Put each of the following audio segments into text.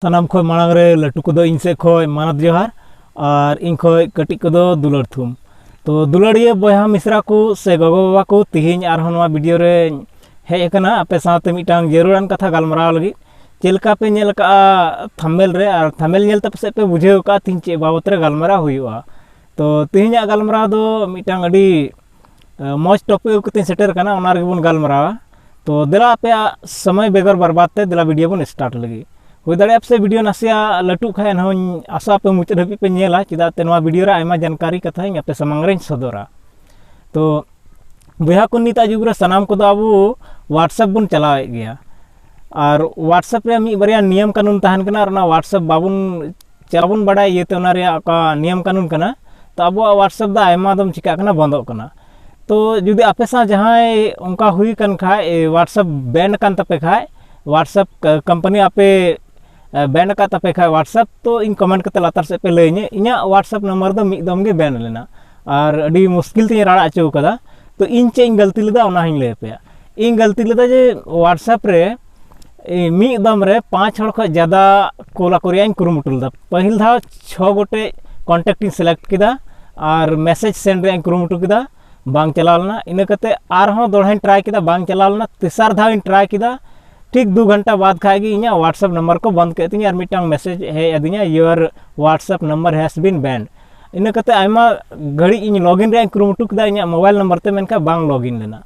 सानाम खो मांग रे लटू को इन से खो मानद जोहार और इन खो कटी को दुलड़ थुम तो दुलड़िए बया मिश्रा को से गगो बाबा को तिहिन आरहों वीडियो रे हेज कना आपे साथे मिटांग जरूरान कथा गलमराव लगी चेलका पे नेल का थंबनेल रे और थंबनेल नेल तब से पे बुझेव का तीन चे बाबत रे गलमराव हुआ तो तिहिन गलमराव दो मिटांग अडी मौज टॉपिक को सेटर कना ओना रे बन गलमरावा तो दिला पे समय बेगर बर्बाद ते दिला वीडियो बन स्टार्ट लगी हुई दाड़े आपसे वीडियो नासिया लटू खाए हूँ आशा पे मुचाद हाबी पे नेला चेदाते नवा वीडियो रे आयमा जानकारी कथा आपे सामंग रे सदरा तो बया को निता जुग रे सनाम को अब व्हाट्सएप बन चलावे गया और व्हाट्सएप रे मी बारिया नियम कानून तहन कना और व्हाट्सएप बाबुन चलाबन बड़ाय ये तो नियम कानून कना तो अब व्हाट्सएप दा आयमा दम चिका कना बंदो कना तो जुदी आपे सा जहां उनका हुई कन खाए व्हाट्सएप बैन कान तपे खाए व्हाट्सएप कंपनी आपे बैन का तपे खाए व्हाट्सएप तो इन कमेंट करते लातार से पे लैने इना व्हाट्सएप नंबर दो मिदम गे बैन लेना और अड़ी मुश्किल ते राड़ा अचो कदा तो इन चे गलती लेदा ओना हिं ले पे इन गलती लेदा जे व्हाट्सएप रे मिदम रे 5 हड़ ख ज्यादा कोला कोरिया कुरुमुटु लेदा पहिल धा 6 गोटे कांटेक्ट इन सिलेक्ट किदा और मैसेज सेंड रे कुरुमुटु किदा बांग चलालना इन कते आरहों दोड़ाइन ट्राई किदा बांग चलालना तीसर धा इन ट्राई किदा ठीक 2 घंटा बाद खाएगी इन व्हाट्सएप नंबर को बंद करती और मिटांग मैसेज है अदिया your WhatsApp number has been banned इन कते आयमा घड़ी इन लॉगिन रे कुरुमुटु किदा इन मोबाइल नंबर ते मेनका बांग लॉगिन लेना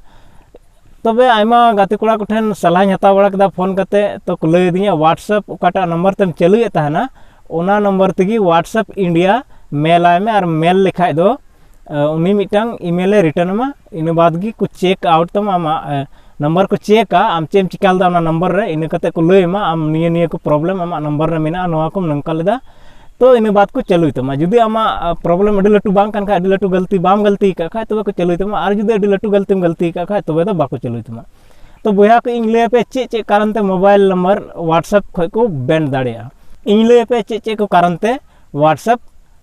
तबे आयमा गाते कोड़ा को ठेन सलाह हता बड़ा कदा फोन कते तो लय दिया व्हाट्सएप ओकाटा नंबर तेम चलुए तहना ओना नंबर तेगी व्हाट्सएप इंडिया मेल आय में और मेल लिखाय दो उनी मिटांग ईमेल रिटर्न मा इन बाद गी कुछ चेक आउट तम आमा नंबर को चेका आम चेम चिकाल दा नंबर रे इन कते को लय मा आम निये को प्रॉब्लम आमा नंबर रे मेना नोआ को नंका लेदा तो इन बात को चलुई तमा जुदी आमा प्रॉब्लम अडी लटू बांग कान खा अडी लटू गलती बाम गलती का खा तबे को चलुई तमा और जुदी अडी लटू गलती का खा तबे तो बाको चलुई तमा तो बया को इन ले पे चे कारण ते मोबाइल नंबर व्हाट्सएप ख को बैन दाड़िया इन ले पे चे को कारण ते व्हाट्सएप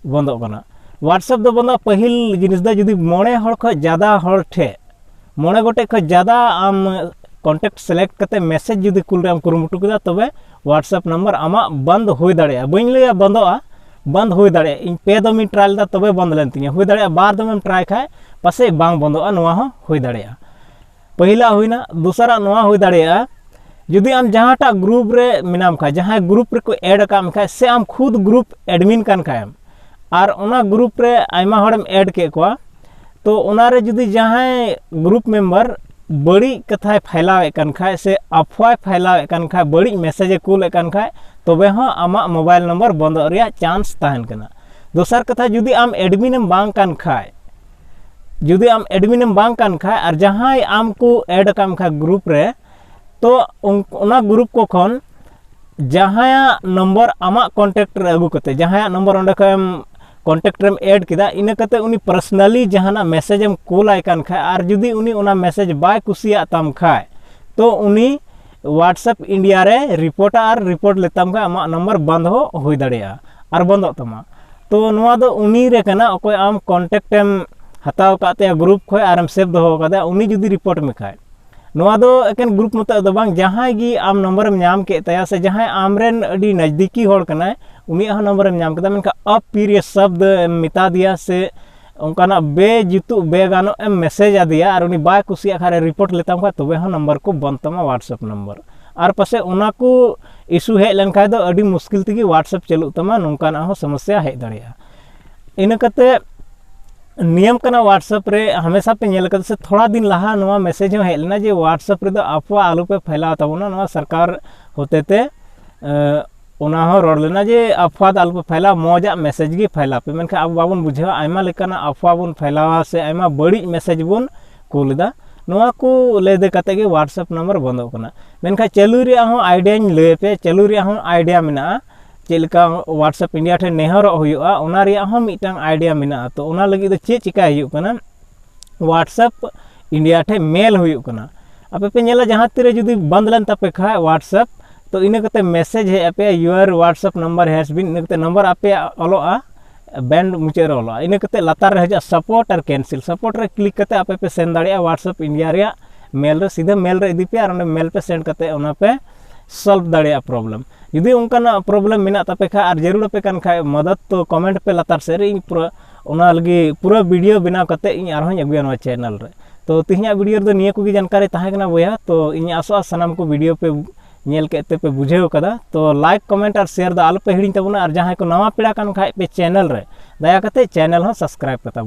बंदो कना व्हाट्सएप दो बंदा पहिल जिनिस दा जुदी मोणे हड़ ख ज्यादा हड़ ठे मोणे गोटे ख ज्यादा आम कांटेक्ट सेलेक्ट करते मैसेज जुदी कुल आम कुरुमुटु किदा तबे व्हाट्सएप नंबर आमा बंद होई दाड़िया बइन लया बंदोआ बंद होई दाड़िया इन पे दम ट्रायल दा तबे बंद लेन तिया होई दाड़िया बार दम ट्राई खाए पासे बांग बंदोआ नोआ हो होई दाड़िया पहिला होइना दूसरा नोआ होई दाड़िया जुदी आम जहांटा ग्रुप रे मिनाम खा जहां ग्रुप रे को ऐड काम खा से आम खुद ग्रुप एडमिन कान खाएम और ओना ग्रुप रे आयमा हड़म ऐड के कोआ तो ओनारे जुदी जहां ग्रुप मेंबर बड़ी कथा फैलावे कन खाए से अफवाह फैलावे कन खाए बड़ी मैसेज कूल कन खाए तबे हो आमा मोबाइल नंबर बंद रिया चांस तहन कना दोसर कथा जुदी आम एडमिन बांग कन खाए जुदी आम एडमिन बांग कन खाए और जहां आम को ऐड कम खाए ग्रुप रे तो ओना ग्रुप को खन जहां नंबर आमा कांटेक्ट रे अगु कते जहां नंबर ओंडे खम कांटेक्ट रेम ऐड किदा इन कते उनी पर्सनली जहाना मैसेज एम कूल आइकन खाए और जुदी उनी ओना मैसेज बाय कुसिया तम खाए तो उनी व्हाट्सएप इंडिया रे रिपोर्ट और रिपोर्ट लेतम का आमा नंबर बंद हो होई दाड़िया और बंदो तमा तो नोआ दो उनी रे कना ओकोय आम कांटेक्ट एम हताव काते ग्रुप खय आरम सेव दो कदा उनी जुदी रिपोर्ट में खाए नोआ दो एकेन ग्रुप मत दो बांग जहां गी आम नंबर में नाम के तया से जहां आमरेन अडी नजदीकी होड़ कना उनी नंबर में नाम कदा मेनका अप्रिय शब्द मिता दिया से उनका बेजुतु बेगानो एम मैसेज आ दिया और उनी बाय कुसिया खारे रिपोर्ट लेता खा तबे हो नंबर को बंद तमा व्हाट्सएप नंबर और पासे उना को इशू हेज लेन खा दो अडी मुश्किल तेगी व्हाट्सएप चलु तमा नोंकाना हो समस्या हेज दाड़िया इन कते नियम कना व्हाट्सएप रे हमेशा पे नेल कते से थोड़ा दिन लहा नवा मैसेज हो हेज लेना जे व्हाट्सएप रे दो अफवा आलू पे फैला तबना नवा सरकार होते ते ओना हो रोड लेना जे अफवा आलू पे फैला मौजा मैसेज गी फैला पे मेनखा अब बाबन बुझेवा आयमा लेकाना अफवा बन फैलावा से आयमा बड़ी मैसेज बन कुलदा नवा को ले दे कते गे व्हाट्सएप नंबर बंदो कना मेनखा चालू रे हो आइडिया ले पे चालू रे हो आइडिया मेना चेलका व्हाट्सएप इंडिया ठे नेहर होयुआ ओना रे हो मिटांग आइडिया मेना तो ओना लगी दो चे चिका हियु कना व्हाट्सएप इंडिया ठे मेल हुयु कना आपे पे नेला जहां तिरे जुदी बंद लेन तपे खा व्हाट्सएप तो इन कते मैसेज है पे your WhatsApp number has been in कते नंबर आपे ऑलोआ बैंड मुचे रे ऑलोआ इन कते लतार रे सपोर्ट और कैंसिल सपोर्ट रे क्लिक कते आपे पे सेंड दाड़िया व्हाट्सएप इंडिया रे मेल रे सीधे मेल रे इदी पे और मेल पे सेंड कते ओना पे सॉल्व दाड़े प्रॉब्लम जुदी उनका प्रॉब्लम मेना तपे खा और जरूर पे कान खा मदद तो कमेंट पे लतार से रे पूरा ओना लगी पूरा वीडियो बनाव कते इन आरहों अगुया नवा चैनल रे। तो तिहिया वीडियो दो निया को जानकारी ताहे कना बोया तो इन आसो सनाम को वीडियो पे नेल केते पे बुझेव कदा। तो लाइक कमेंट और शेयर द आल पे हिड़ी तबना और जहां को नवा पेड़ा कान खाए पे चैनल रे दया कते चैनल हो सब्सक्राइब कता।